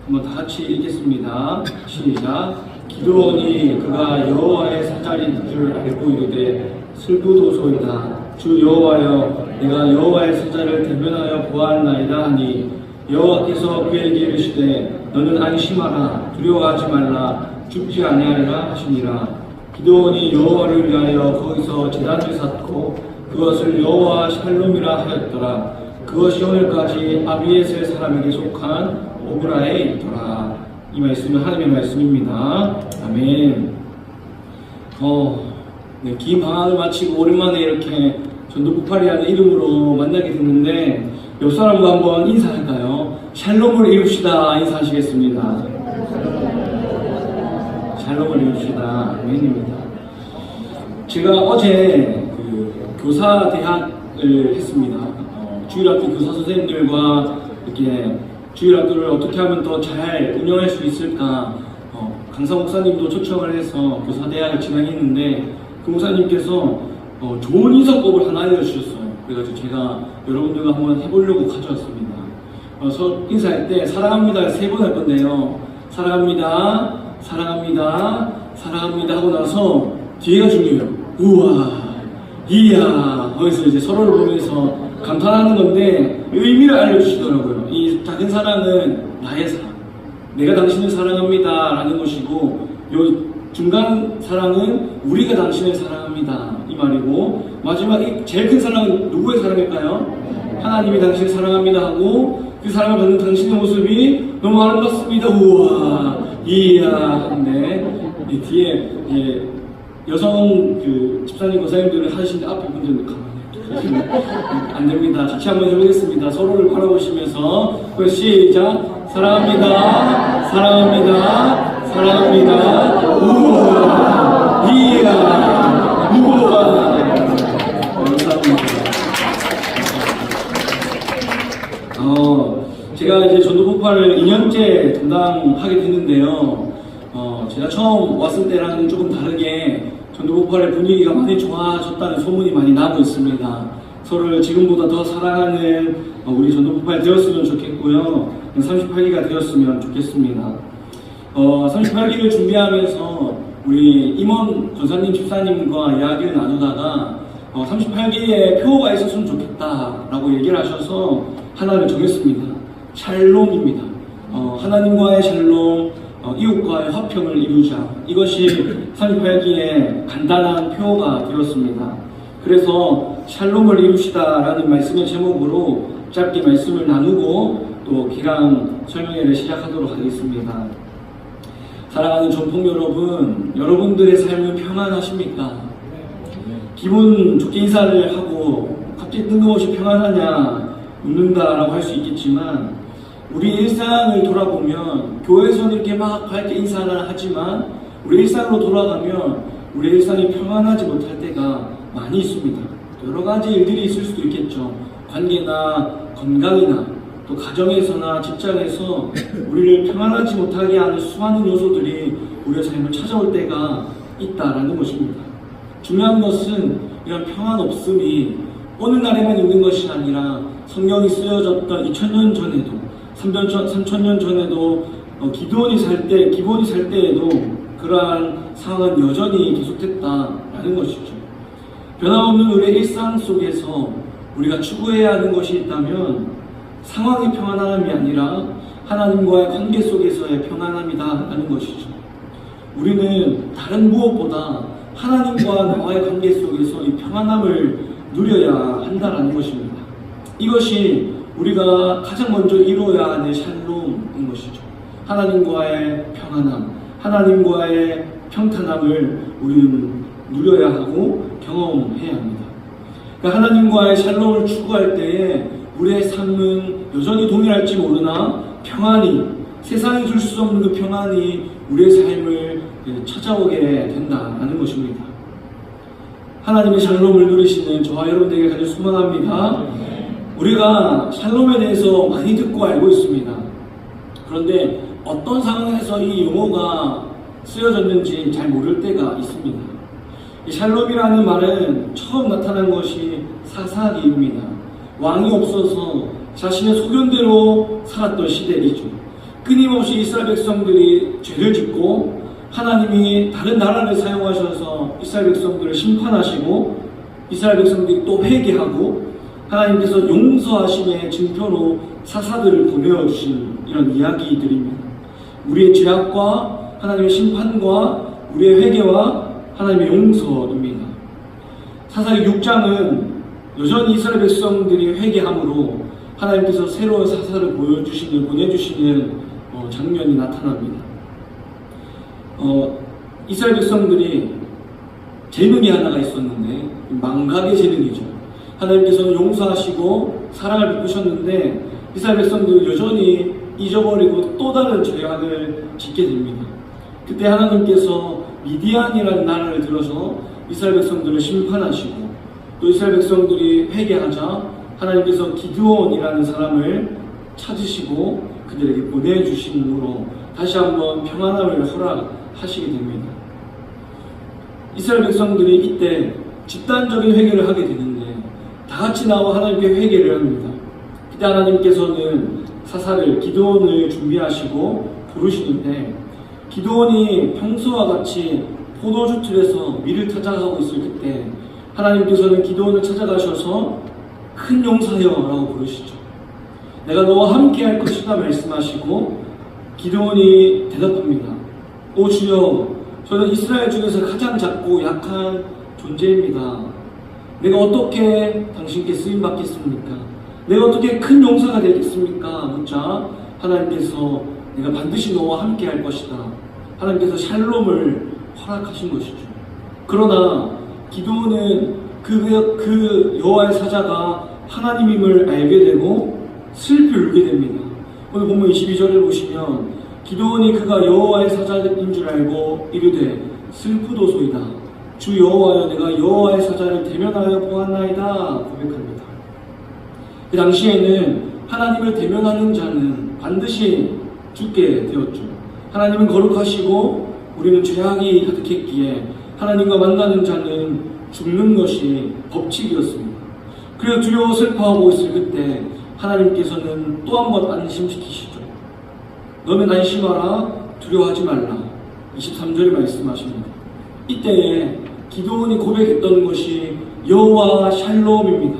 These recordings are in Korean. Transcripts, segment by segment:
한번 다 같이 읽겠습니다. 시작. 기드온이 그가 여호와의 사자인 줄 알고 이르되 슬프도소이다. 주 여호와여, 내가 여호와의 사자를 대변하여 보았나이다 하니 여호와께서 그에게 이르시되 너는 안심하라, 두려워하지 말라, 죽지 아니하리라 하시니라. 기드온이 여호와를 위하여 거기서 제단을 쌓고 그것을 여호와 샬롬이라 하였더라. 그것이 오늘까지 아비에셀 사람에게 속한 오브라에 있더라. 이 말씀은 하나님의 말씀입니다. 아멘. 네, 긴 방학을 마치고 오랜만에 이렇게 전도폭발이라는 이름으로 만나게 됐는데 옆 사람과 한번 인사할까요? 샬롬을 이룹시다. 인사하시겠습니다. 샬롬을 이룹시다. 아멘입니다. 제가 어제 교사 대학을 했습니다. 주일학교 교사 선생님들과 이렇게 주일학교를 어떻게 하면 더 잘 운영할 수 있을까 강사 목사님도 초청을 해서 교사 대학을 진행했는데 그 목사님께서 좋은 인사법을 하나 알려주셨어요. 그래가지고 제가 여러분들과 한번 해보려고 가져왔습니다. 인사할 때 사랑합니다 3번 할 건데요. 사랑합니다, 사랑합니다, 사랑합니다 하고 나서 뒤에가 중요해요. 우와, 이야, 거기서 이제 서로를 보면서 감탄하는 건데 의미를 알려주시더라고요. 이 작은 사랑은 나의 사랑, 내가 당신을 사랑합니다 라는 것이고, 요 중간 사랑은 우리가 당신을 사랑합니다 이 말이고, 마지막 제일 큰 사랑은 누구의 사랑일까요? 하나님이 당신을 사랑합니다 하고 그 사랑을 받는 당신의 모습이 너무 아름답습니다. 우와, 이야 한데 이 뒤에 여성 집사님 권사님들을 하시는데 앞에 분들은 가만히 안 됩니다. 같이 한번 해보겠습니다. 서로를 바라보시면서 시작. 사랑합니다, 사랑합니다, 사랑합니다. 우와, 이야, 우와. 감사합니다. 제가 이제 전도폭발을 2년째 담당하게 됐는데요. 제가 처음 왔을 때랑은 조금 다르게 전도폭발의 분위기가 많이 좋아졌다는 소문이 많이 나고 있습니다. 서로를 지금보다 더 사랑하는 우리 전도폭발 되었으면 좋겠고요. 38기가 되었으면 좋겠습니다. 38기를 준비하면서 우리 임원 권사님, 집사님과 이야기를 나누다가 38기에 표가 있었으면 좋겠다라고 얘기를 하셔서 하나를 정했습니다. 샬롬입니다. 하나님과의 샬롬, 이웃과의 화평을 이루자. 이것이 38기의 간단한 표가 되었습니다. 그래서 샬롬을 이루시다 라는 말씀의 제목으로 짧게 말씀을 나누고 또 기강 설명회를 시작하도록 하겠습니다. 사랑하는 전폭 여러분, 여러분들의 삶은 평안하십니까? 기분 좋게 인사를 하고 갑자기 뜬금없이 평안하냐 묻는다라고 할 수 있겠지만, 우리 일상을 돌아보면 교회에서는 이렇게 막 밝게 인사를 하지만 우리 일상으로 돌아가면 우리 일상이 평안하지 못할 때가 많이 있습니다. 여러 가지 일들이 있을 수도 있겠죠. 관계나 건강이나 또 가정에서나 직장에서 우리를 평안하지 못하게 하는 수많은 요소들이 우리의 삶을 찾아올 때가 있다라는 것입니다. 중요한 것은 이런 평안 없음이 어느 날에만 있는 것이 아니라 성경이 쓰여졌던 2000년 전에도 3000년 전에도 기드온이 살 때에도 그러한 상황은 여전히 계속됐다라는 것이죠. 변함없는 우리의 일상 속에서 우리가 추구해야 하는 것이 있다면 상황의 평안함이 아니라 하나님과의 관계 속에서의 평안함이다라는 것이죠. 우리는 다른 무엇보다 하나님과 나와의 관계 속에서 이 평안함을 누려야 한다라는 것입니다. 이것이 우리가 가장 먼저 이루어야 하는 샬롬인 것이죠. 하나님과의 평안함, 하나님과의 평탄함을 우리는 누려야 하고 경험해야 합니다. 그러니까 하나님과의 샬롬을 추구할 때에 우리의 삶은 여전히 동일할지 모르나 평안이, 세상이 줄 수 없는 그 평안이 우리의 삶을 찾아오게 된다는 것입니다. 하나님의 샬롬을 누리시는 저와 여러분들에게 간절히 소망합니다. 우리가 샬롬에 대해서 많이 듣고 알고 있습니다. 그런데 어떤 상황에서 이 용어가 쓰여졌는지 잘 모를 때가 있습니다. 이 샬롬이라는 말은 처음 나타난 것이 사사기입니다. 왕이 없어서 자신의 소견대로 살았던 시대이죠. 끊임없이 이스라엘 백성들이 죄를 짓고 하나님이 다른 나라를 사용하셔서 이스라엘 백성들을 심판하시고 이스라엘 백성들이 또 회개하고 하나님께서 용서하심의 증표로 사사들을 보내주신 이런 이야기들입니다. 우리의 죄악과 하나님의 심판과 우리의 회개와 하나님의 용서입니다. 사사기 6장은 여전히 이스라엘 백성들이 회개함으로 하나님께서 새로운 사사를 보내주시는 장면이 나타납니다. 이스라엘 백성들이 재능이 하나가 있었는데 망각의 재능이죠. 하나님께서는 용서하시고 사랑을 베푸셨는데 이스라엘 백성들은 여전히 잊어버리고 또 다른 죄악을 짓게 됩니다. 그때 하나님께서 미디안이라는 나라를 들어서 이스라엘 백성들을 심판하시고 또 이스라엘 백성들이 회개하자 하나님께서 기드온이라는 사람을 찾으시고 그들에게 보내주심으로 다시 한번 평안함을 허락하시게 됩니다. 이스라엘 백성들이 이때 집단적인 회개를 하게 되는데 다 같이 나와 하나님께 회개를 합니다. 그때 하나님께서는 사사를 기드온을 준비하시고 부르시는데 기드온이 평소와 같이 포도주 틀에서 밀을 타작하고 있을 그때 하나님께서는 기드온을 찾아가셔서 큰 용사여 라고 부르시죠. 내가 너와 함께 할 것이다 말씀하시고 기드온이 대답합니다. 오 주여, 저는 이스라엘 중에서 가장 작고 약한 존재입니다. 내가 어떻게 당신께 쓰임받겠습니까? 내가 어떻게 큰 용사가 되겠습니까? 묻자 하나님께서 내가 반드시 너와 함께 할 것이다. 하나님께서 샬롬을 허락하신 것이죠. 그러나 기드온은 그 여호와의 사자가 하나님임을 알게 되고 슬피 울게 됩니다. 오늘 본문 22절을 보시면 기드온이 그가 여호와의 사자인 줄 알고 이르되 슬프도소이다. 주 여호와여, 내가 여호와의 사자를 대면하여 보았나이다 고백합니다. 그 당시에는 하나님을 대면하는 자는 반드시 죽게 되었죠. 하나님은 거룩하시고 우리는 죄악이 가득했기에 하나님과 만나는 자는 죽는 것이 법칙이었습니다. 그래서 두려워 슬퍼하고 있을 그때 하나님께서는 또 한 번 안심시키시죠. 너는 안심하라, 두려워하지 말라. 23절에 말씀하십니다. 이때에 기드온이 고백했던 것이 여호와 샬롬입니다.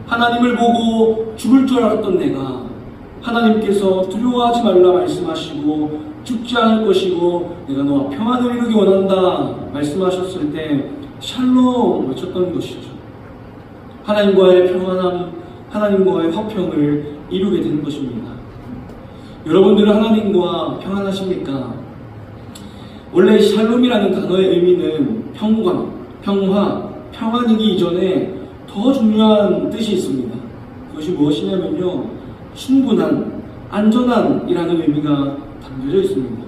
하나님을 보고 죽을 줄 알았던 내가 하나님께서 두려워하지 말라 말씀하시고 죽지 않을 것이고 내가 너와 평안을 이루기 원한다 말씀하셨을 때 샬롬 외쳤던 것이죠. 하나님과의 평안함, 하나님과의 화평을 이루게 된 것입니다. 여러분들은 하나님과 평안하십니까? 원래 샬롬이라는 단어의 의미는 평화, 평안이기 이전에 더 중요한 뜻이 있습니다. 그것이 무엇이냐면요, 충분한, 안전한이라는 의미가 담겨져 있습니다.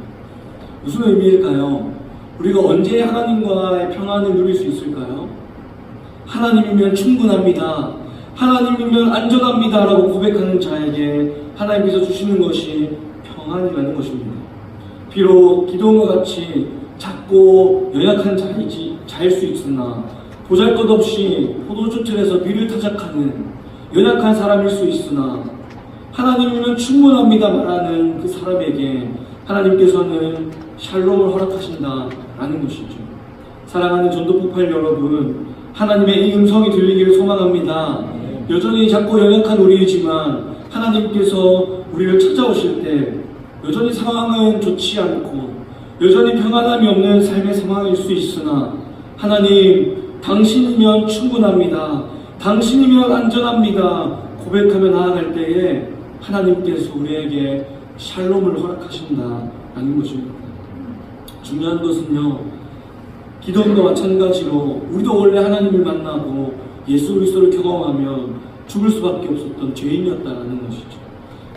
무슨 의미일까요? 우리가 언제 하나님과의 평안을 누릴 수 있을까요? 하나님이면 충분합니다. 하나님이면 안전합니다. 라고 고백하는 자에게 하나님께서 주시는 것이 평안이라는 것입니다. 비록 기드온과 같이 작고 연약한 자일 수 있으나 보잘것없이 포도주 틀에서 비를 타작하는 연약한 사람일 수 있으나 하나님이면 충분합니다 말하는 그 사람에게 하나님께서는 샬롬을 허락하신다라는 것이죠. 사랑하는 전도폭발 여러분, 하나님의 이 음성이 들리기를 소망합니다. 여전히 작고 연약한 우리이지만 하나님께서 우리를 찾아오실 때 여전히 상황은 좋지 않고 여전히 평안함이 없는 삶의 상황일 수 있으나 하나님, 당신이면 충분합니다. 당신이면 안전합니다. 고백하며 나아갈 때에 하나님께서 우리에게 샬롬을 허락하신다라는 것입니다. 중요한 것은요, 기도원과 마찬가지로 우리도 원래 하나님을 만나고 예수 그리스도를 경험하면 죽을 수밖에 없었던 죄인이었다라는 것이죠.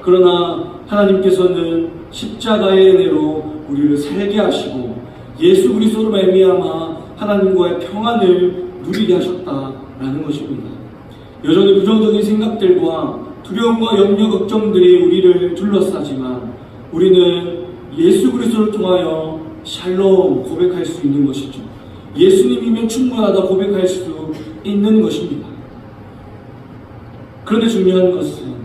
그러나 하나님께서는 십자가의 은혜로 우리를 살게 하시고 예수 그리스도로 말미암아 하나님과의 평안을 누리게 하셨다라는 것입니다. 여전히 부정적인 생각들과 두려움과 염려, 걱정들이 우리를 둘러싸지만 우리는 예수 그리스도를 통하여 샬롬 고백할 수 있는 것이죠. 예수님이면 충분하다 고백할 수 있는 것입니다. 그런데 중요한 것은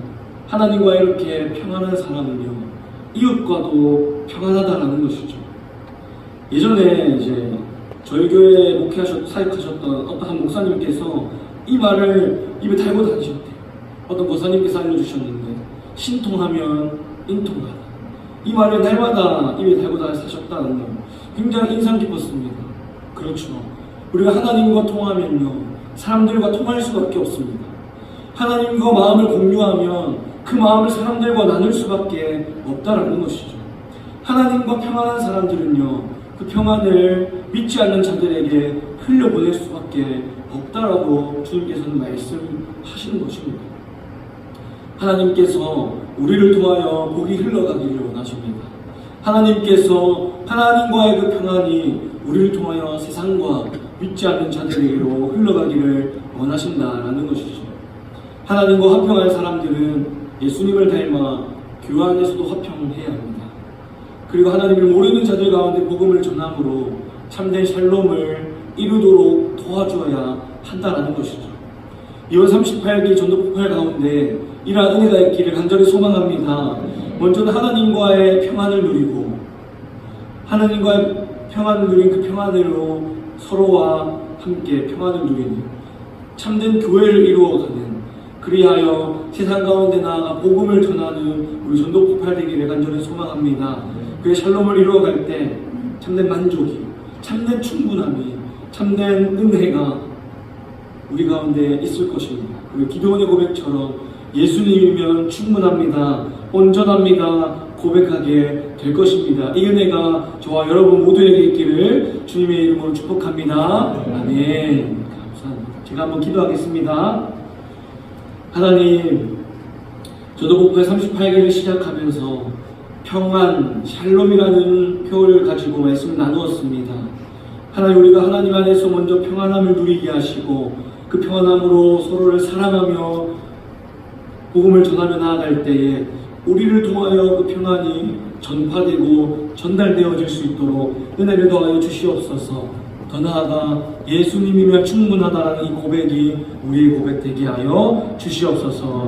하나님과 이렇게 평안한 사람은요, 이웃과도 평안하다라는 것이죠. 예전에 이제 저희 교회에 사역하셨던 어떤 한 목사님께서 이 말을 입에 달고 다니셨대요. 어떤 목사님께서 알려주셨는데, 신통하면 인통하다. 이 말을 날마다 입에 달고 사셨다는 거 굉장히 인상 깊었습니다. 그렇죠. 우리가 하나님과 통하면요, 사람들과 통할 수밖에 없습니다. 하나님과 마음을 공유하면 그 마음을 사람들과 나눌 수밖에 없다라는 것이죠. 하나님과 평안한 사람들은요, 그 평안을 믿지 않는 자들에게 흘려보낼 수밖에 없다라고 주님께서는 말씀하시는 것입니다. 하나님께서 우리를 통하여 복이 흘러가기를 원하십니다. 하나님께서 하나님과의 그 평안이 우리를 통하여 세상과 믿지 않는 자들에게로 흘러가기를 원하신다라는 것이죠. 하나님과 화평한 사람들은 예수님을 닮아 교회 안에서도 화평해야 합니다. 그리고 하나님을 모르는 자들 가운데 복음을 전함으로 참된 샬롬을 이루도록 도와줘야 한다라는 것이죠. 이번 38기 전도폭발 가운데 이러한 은혜가 있기를 간절히 소망합니다. 먼저는 하나님과의 평안을 누리고, 하나님과의 평안을 누린 그 평안으로 서로와 함께 평안을 누리는 참된 교회를 이루어가는, 그리하여 세상 가운데 나아가 복음을 전하는 우리 전도폭발 되기를 간절히 소망합니다. 그의 샬롬을 이루어갈 때 참된 만족이, 참된 충분함이, 참된 은혜가 우리 가운데 있을 것입니다. 그리고 기도원의 고백처럼 예수님이면 충분합니다, 온전합니다 고백하게 될 것입니다. 이 은혜가 저와 여러분 모두에게 있기를 주님의 이름으로 축복합니다. 아멘. 감사합니다. 제가 한번 기도하겠습니다. 하나님, 전도폭발 38기를 시작하면서 평안, 샬롬이라는 표를 가지고 말씀을 나누었습니다. 하나님, 우리가 하나님 안에서 먼저 평안함을 누리게 하시고 그 평안함으로 서로를 사랑하며 복음을 전하며 나아갈 때에 우리를 통하여 그 평안이 전파되고 전달되어질 수 있도록 은혜를 더하여 주시옵소서. 더 나아가 예수님이면 충분하다라는 이 고백이 우리의 고백 되게 하여 주시옵소서.